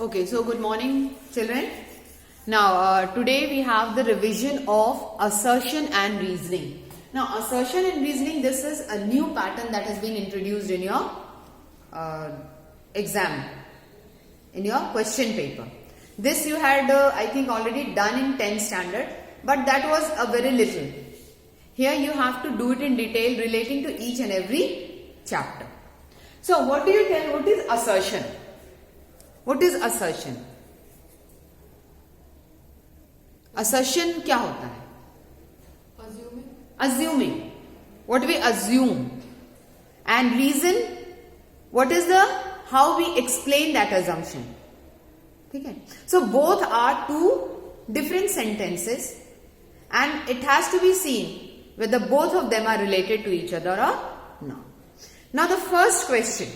Okay, so good morning, children. Now, today we have the revision of assertion and reasoning. Now, assertion and reasoning, this is a new pattern that has been introduced in your exam, in your question paper. This you had, I think, already done in 10th standard, but that was a very little. Here you have to do it in detail relating to each and every chapter. So, what do you tell? What is assertion? What is assertion? Assertion क्या होता है? Assuming. What we assume. And reason, what is how we explain that assumption. Okay. So both are two different sentences and it has to be seen whether both of them are related to each other or not. Now the first question,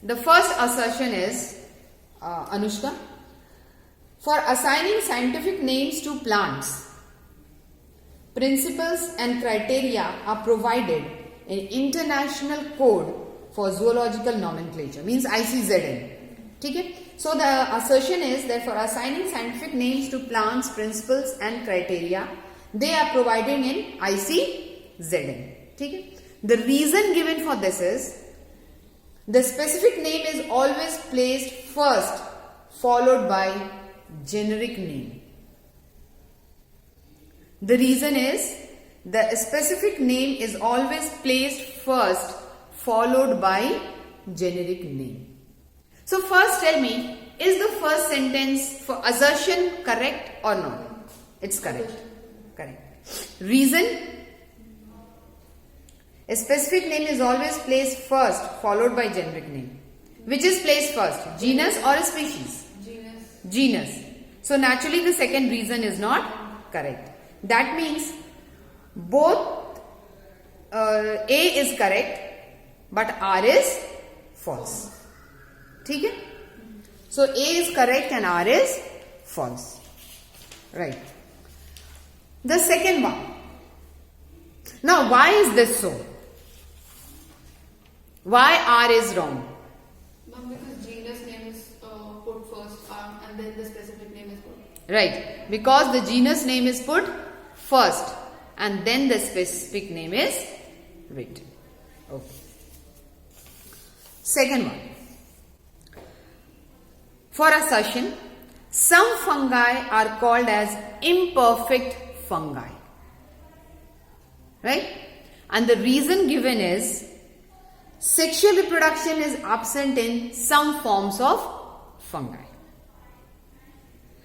the first assertion is, Anushka, for assigning scientific names to plants, principles and criteria are provided in International Code for Zoological Nomenclature, means ICZN. Okay? So the assertion is that for assigning scientific names to plants, principles and criteria, they are provided in ICZN. Okay? The reason given for this is, the specific name is always placed first, followed by generic name. The reason is, the specific name is always placed first, followed by generic name. So first tell me, is the first sentence for assertion correct or not? It's correct. Correct. Reason? A specific name is always placed first, followed by generic name. Which is placed first? Genus or a species? Genus. So naturally the second reason is not correct. That means both A is correct, but R is false. Okay? So A is correct and R is false. Right. The second one. Now why is this so? Why R is wrong? Because genus name is put first and then the specific name is put. Right. Because the genus name is put first and then the specific name is written. Okay. Second one. For assertion, some fungi are called as imperfect fungi. Right? And the reason given is, sexual reproduction is absent in some forms of fungi.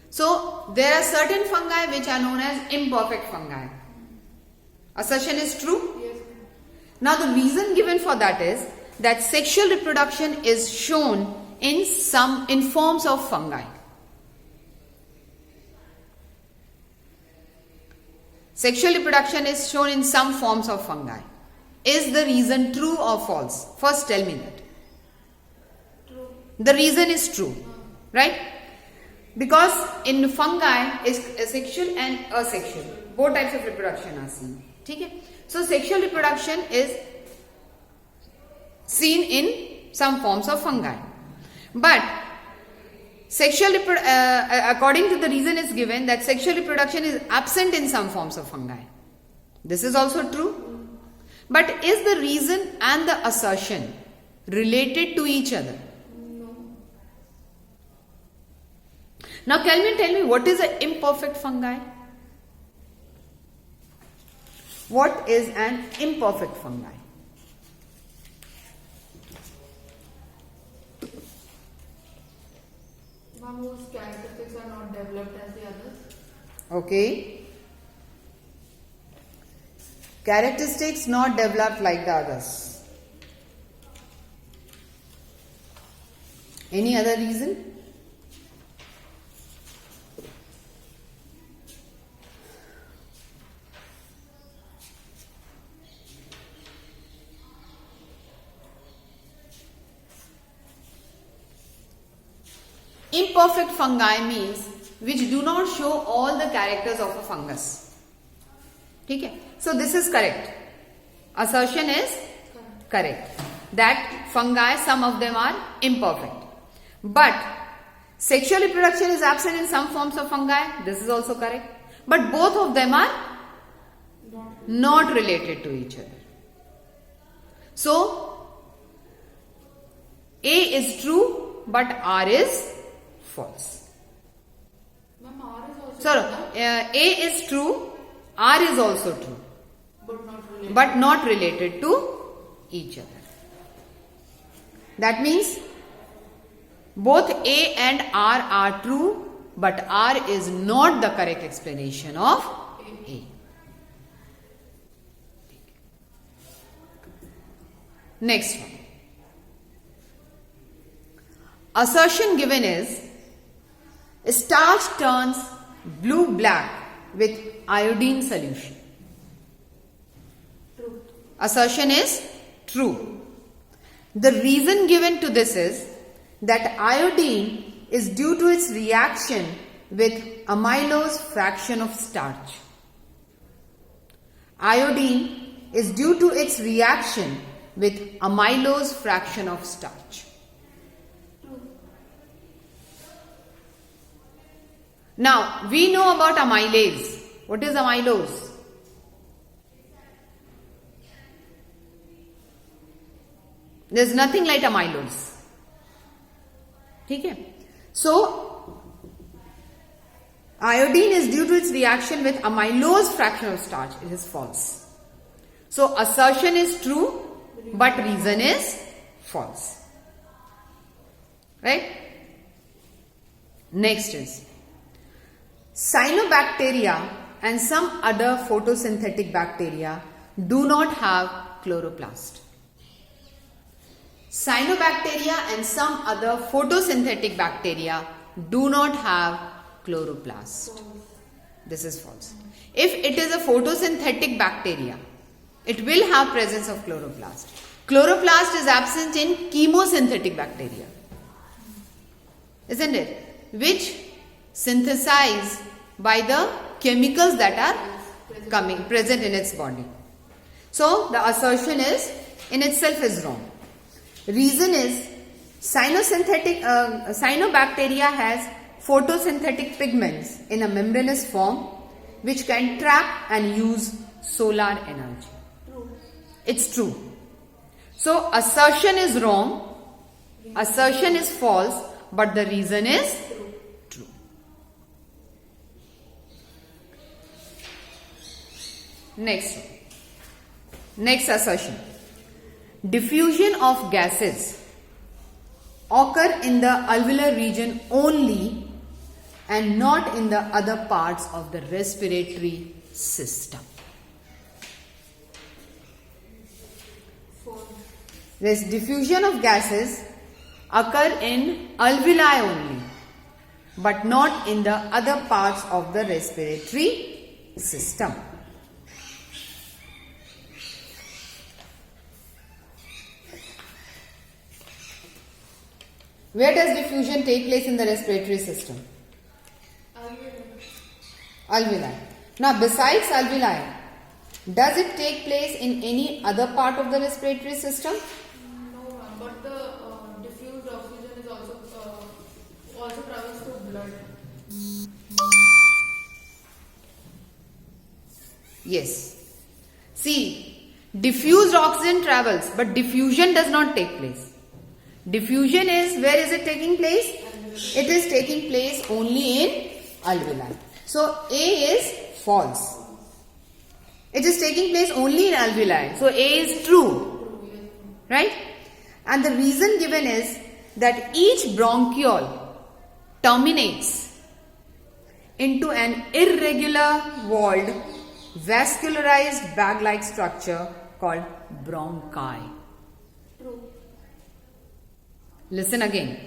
So, there are certain fungi which are known as imperfect fungi. Assertion is true? Yes. Now, the reason given for that is that sexual reproduction is shown in forms of fungi. Sexual reproduction is shown in some forms of fungi. Is the reason true or false? First tell me that. True. The reason is true. Right? Because in fungi, is sexual and asexual. Both types of reproduction are seen. Okay? So sexual reproduction is seen in some forms of fungi. But according to the reason is given that sexual reproduction is absent in some forms of fungi. This is also true. But is the reason and the assertion related to each other? No. Now tell me what is an imperfect fungi? What is an imperfect fungi? Whose characteristics are not developed as the others. Okay. Characteristics not developed like the others. Any other reason? Imperfect fungi means which do not show all the characters of a fungus. Okay? So this is correct. Assertion is correct. That fungi, some of them are imperfect. But sexual reproduction is absent in some forms of fungi. This is also correct. But both of them are not related to each other. So, A is true, but R is false. Ma'am, R is also So, true, A is true, R is also true, but not related. but not related to each other. That means both A and R are true, but R is not the correct explanation of A. Next one. Assertion given is starch turns blue-black with iodine solution. True. Assertion is true. The reason given to this is that iodine is due to its reaction with amylose fraction of starch. Iodine is due to its reaction with amylose fraction of starch. Now, we know about amylase. What is amylose? There is nothing like amylose. Okay? So, iodine is due to its reaction with amylose fraction of starch. It is false. So, assertion is true, but reason is false. Right? Next is cyanobacteria and some other photosynthetic bacteria do not have chloroplast. Cyanobacteria and some other photosynthetic bacteria do not have chloroplast. This is false. If it is a photosynthetic bacteria, it will have presence of chloroplast. Chloroplast is absent in chemosynthetic bacteria, isn't it? Which synthesize by the chemicals that are present in its body. So the assertion is in itself is wrong. Reason is cyanobacteria has photosynthetic pigments in a membranous form which can trap and use solar energy. True. It's true. So assertion is wrong, assertion is false, but the reason is true. Next one. Next assertion. Diffusion of gases occur in the alveolar region only and not in the other parts of the respiratory system. False. This diffusion of gases occur in alveoli only, but not in the other parts of the respiratory system. Where does diffusion take place in the respiratory system? Alveoli. Now, besides alveoli, does it take place in any other part of the respiratory system? No, ma'am, but the diffused oxygen is also travels through blood. Yes. See, diffused oxygen travels, but diffusion does not take place. Diffusion is, where is it taking place? It is taking place only in alveoli. So, A is false. It is taking place only in alveoli. So, A is true. Right? And the reason given is that each bronchiole terminates into an irregular walled vascularized bag-like structure called bronchi. True. Listen again.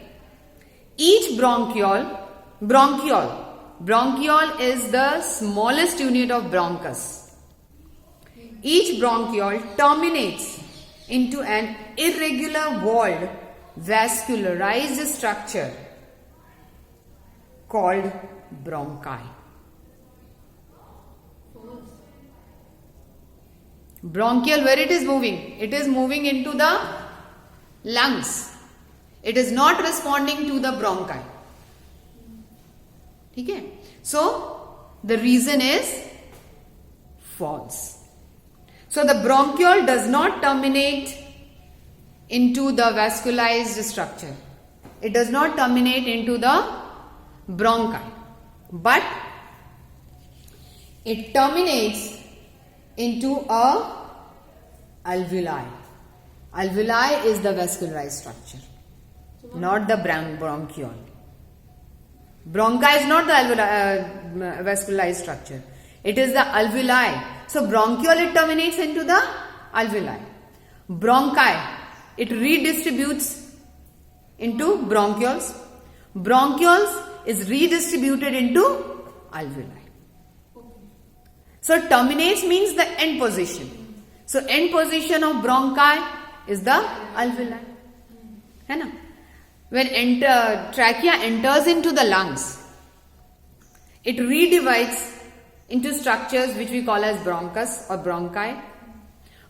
Each bronchiole is the smallest unit of bronchus. Each bronchiole terminates into an irregular walled vascularized structure called bronchi. False. Bronchial, where it is moving? It is moving into the lungs. It is not responding to the bronchi. Okay? So, the reason is false. So, the bronchiole does not terminate into the vascularized structure. It does not terminate into the bronchi. But it terminates into a alveoli. Alveoli is the vascularized structure, not the bronchiole. Bronchi is not the vascularized structure. It is the alveoli. So bronchiole, it terminates into the alveoli. Bronchi, it redistributes into bronchioles. Bronchioles is redistributed into alveoli. So terminates means the end position. So end position of bronchi is the alveoli. है ना? When trachea enters into the lungs, it redivides into structures which we call as bronchus or bronchi.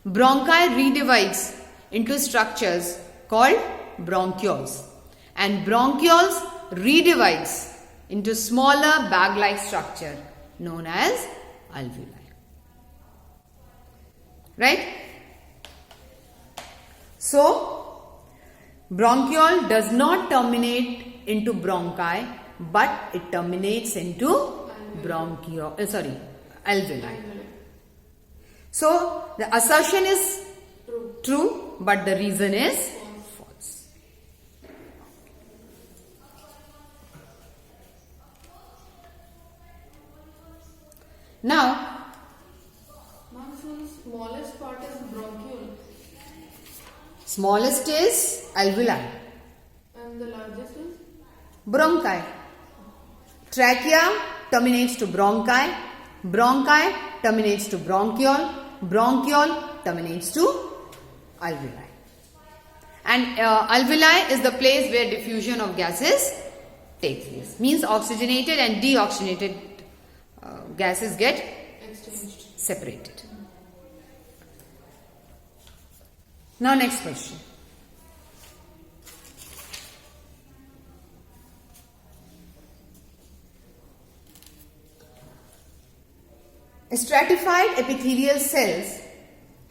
Bronchi redivides into structures called bronchioles, and bronchioles redivides into smaller bag-like structure known as alveoli. Right? So, bronchiole does not terminate into bronchi, but it terminates into alveoli. So, the assertion is true, but the reason is false. Now, smallest part is bronchiole. Smallest is alveoli. And the largest is? Bronchi. Trachea terminates to bronchi. Bronchi terminates to bronchiole. Bronchiole terminates to alveoli. And alveoli is the place where diffusion of gases takes place. Means oxygenated and deoxygenated gases get Exchanged. separated. Now next question. Stratified epithelial cells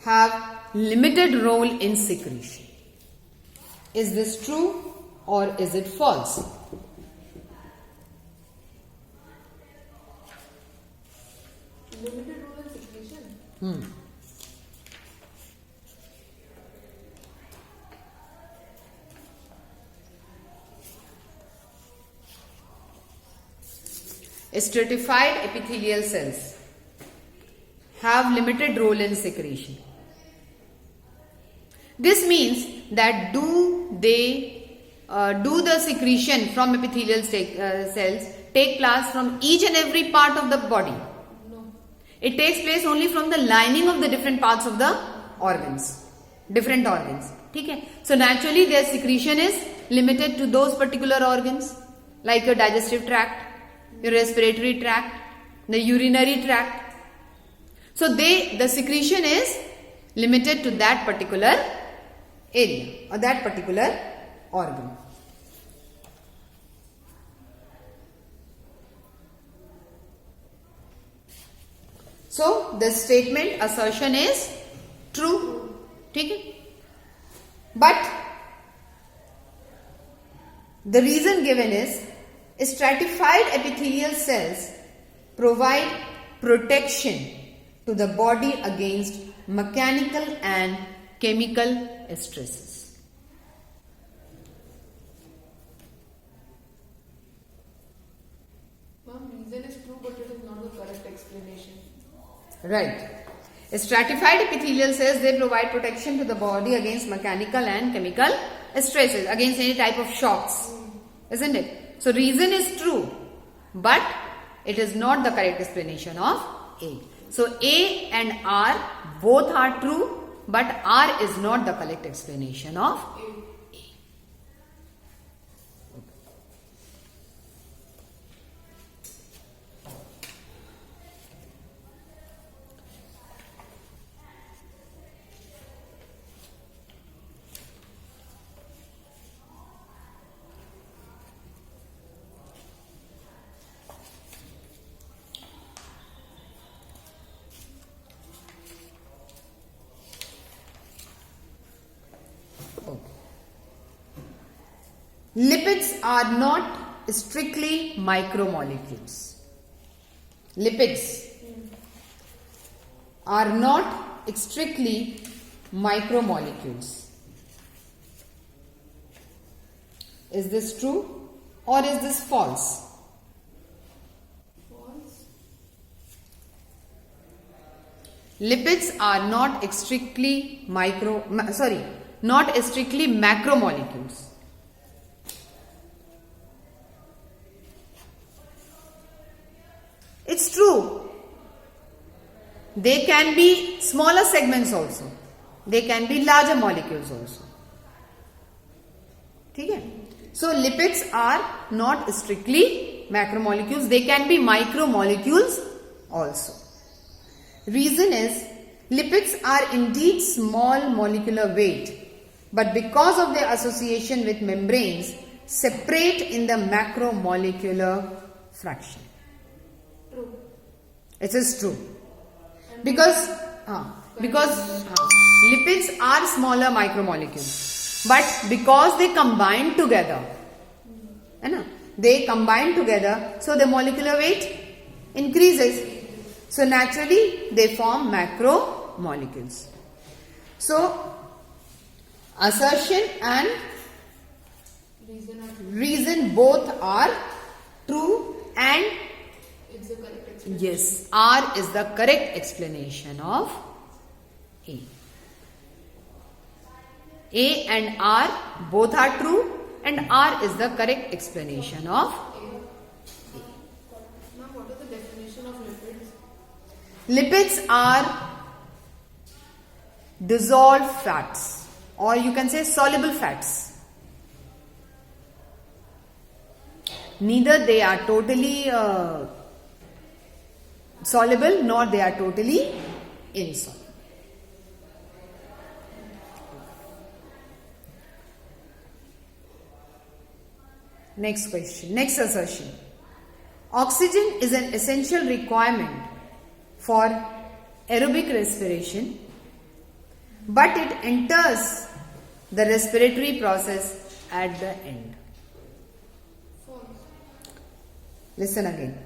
have limited role in secretion. Is this true or is it false? Limited role in secretion? Stratified epithelial cells have limited role in secretion. This means that do the secretion from epithelial cells take place from each and every part of the body? No. It takes place only from the lining of the different parts of the organs, different organs. Okay? So naturally their secretion is limited to those particular organs, like your digestive tract, your respiratory tract, the urinary tract. So the secretion is limited to that particular area or that particular organ. So the statement assertion is true. Okay? But the reason given is stratified epithelial cells provide protection to the body against mechanical and chemical stresses. Ma'am, reason is true, but it is not the correct explanation. Right. Stratified epithelial cells, they provide protection to the body against mechanical and chemical stresses, against any type of shocks. Isn't it? So reason is true, but it is not the correct explanation of A. So A and R both are true, but R is not the correct explanation of A. Lipids are not strictly micromolecules. Lipids are not strictly micromolecules. Is this true or is this false? False. Lipids are not strictly not strictly macromolecules. It's true. They can be smaller segments also. They can be larger molecules also. Okay? So lipids are not strictly macromolecules. They can be micromolecules also. Reason is, lipids are indeed small molecular weight, but because of their association with membranes, separate in the macromolecular fraction. True. It is true. Because lipids are smaller micromolecules, but because they combine together, so the molecular weight increases. So naturally they form macromolecules. So assertion and reason both are true, and It's the correct explanation. yes, R is the correct explanation of A. A and R both are true, and R is the correct explanation of. Now, what is the definition of lipids? Lipids are dissolved fats, or you can say soluble fats. Neither they are totally soluble, nor they are totally insoluble. Next question, next assertion. Oxygen is an essential requirement for aerobic respiration, but it enters the respiratory process at the end. False. Listen again.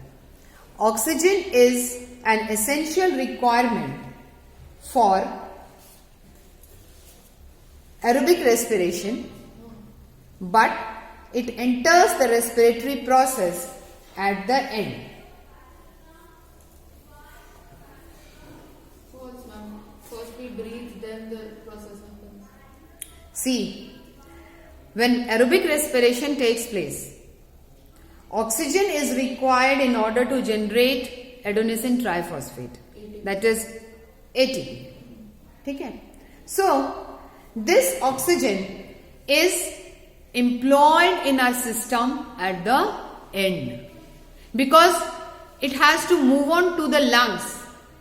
Oxygen is an essential requirement for aerobic respiration, but it enters the respiratory process at the end. False, ma'am. First we breathe, then the process happens. See, when aerobic respiration takes place, oxygen is required in order to generate adenosine triphosphate, that is ATP. Okay? So, this oxygen is employed in our system at the end, because it has to move on to the lungs,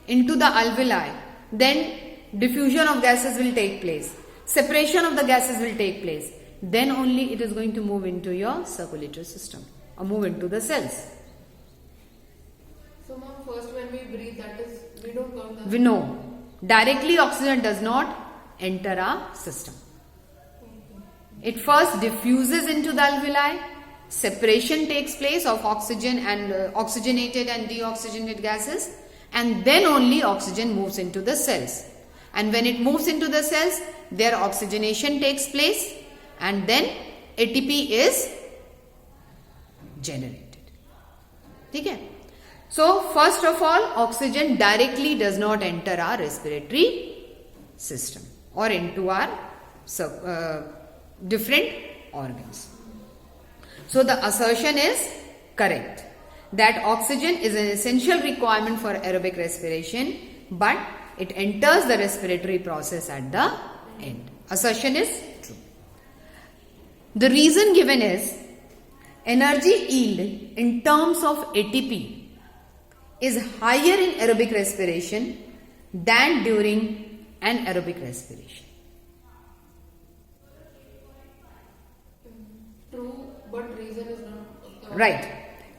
into the alveoli, then diffusion of gases will take place, separation of the gases will take place, then only it is going to move into your circulatory system or move into the cells. So, ma'am, first when we breathe, that is, we don't count that. We know directly oxygen does not enter our system. It first diffuses into the alveoli, separation takes place of oxygen and oxygenated and deoxygenated gases, and then only oxygen moves into the cells. And when it moves into the cells, their oxygenation takes place, and then ATP is generated. Okay? So, first of all, oxygen directly does not enter our respiratory system or into our different organs. So, the assertion is correct that oxygen is an essential requirement for aerobic respiration, but it enters the respiratory process at the end. Assertion is true. The reason given is energy yield in terms of ATP is higher in aerobic respiration than during anaerobic respiration. True, but reason is not. Right.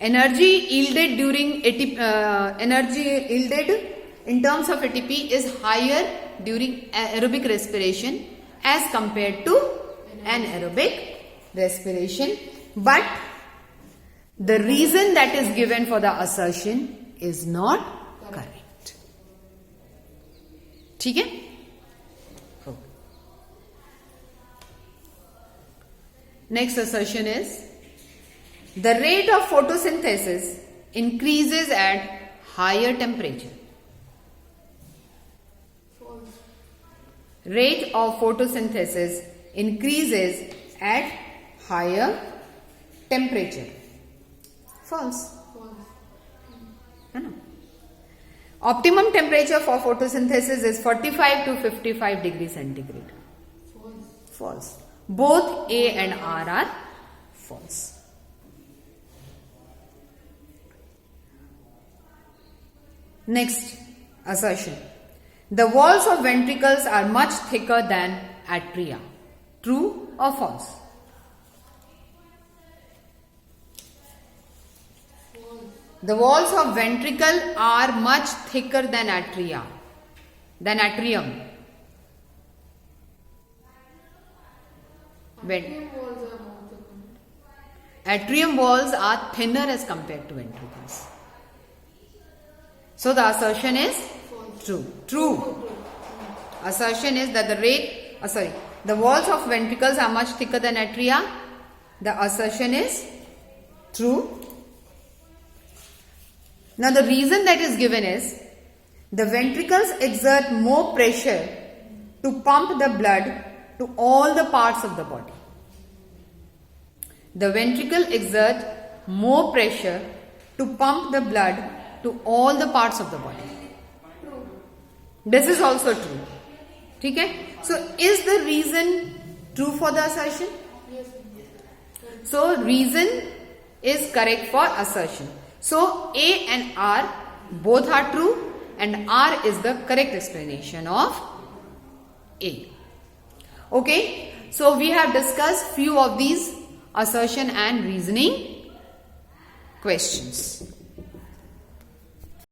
Energy yielded during energy yielded in terms of ATP is higher during aerobic respiration as compared to anaerobic respiration, but the reason that is given for the assertion is not correct. ठीक है? Next assertion is the rate of photosynthesis increases at higher temperature. False. Rate of photosynthesis increases at higher temperature. False. False. है ना? Optimum temperature for photosynthesis is 45 to 55 degrees centigrade. False. False. Both A and R are false. Next assertion. The walls of ventricles are much thicker than atria. True or false? The walls of ventricle are much thicker than atria, than atrium. Atrium walls are more thicker. Atrium walls are thinner as compared to ventricles. So the assertion is true. True. Assertion is that the walls of ventricles are much thicker than atria. The assertion is true. Now the reason that is given is the ventricles exert more pressure to pump the blood to all the parts of the body. The ventricle exert more pressure to pump the blood to all the parts of the body. True. This is also true. ठीक है? So is the reason true for the assertion? Yes. So reason is correct for assertion. So A and R both are true and R is the correct explanation of A. Okay, so we have discussed few of these assertion and reasoning questions.